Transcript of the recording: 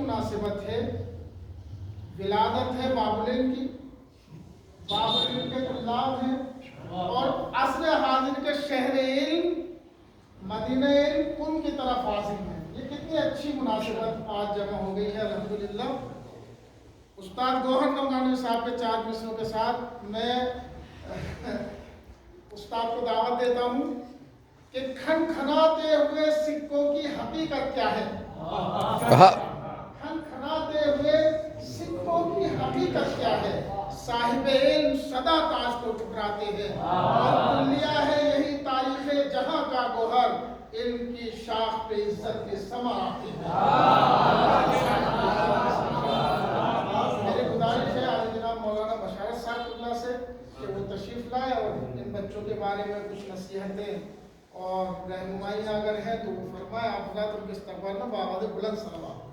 مناسبت ہے، ولادت ہے باب العلم کی، باب العلم کے طلاب ہیں، اور عصر حاضر کے شہر علم مدینہ علم ان کی طرف عازم ہیں۔ یہ کتنی اچھی مناسبت آج جمع ہو گئی ہے الحمدللہ۔ استاد گوہر نعمانی صاحب کے 4 مصروں کے ساتھ میں استاد کو دعوت دیتا ہوں کہ کھنکھناتے ہوئے سکوں کی حقیقت کیا ہے؟ کھنکھناتے ہوئے سکوں کی حقیقت کیا ہے؟ صاحب علم سدا تاج کو ٹکراتے ہیں، اور کلیہ ہے یہی تاریخ جہاں کا گوہر، علم کی شاخ پہ عزت کے سما آتے ہیں۔ میری گزارش ہے آج جناب مولانا بشارت صاحب اللہ سے کہ وہ تشریف لائے اور ان بچوں کے بارے میں کچھ نصیحتیں اور رہنمائی اگر ہے تو وہ فرمائے۔ آپ حضرات ان کے استقبال میں بآواز بلند صلوات۔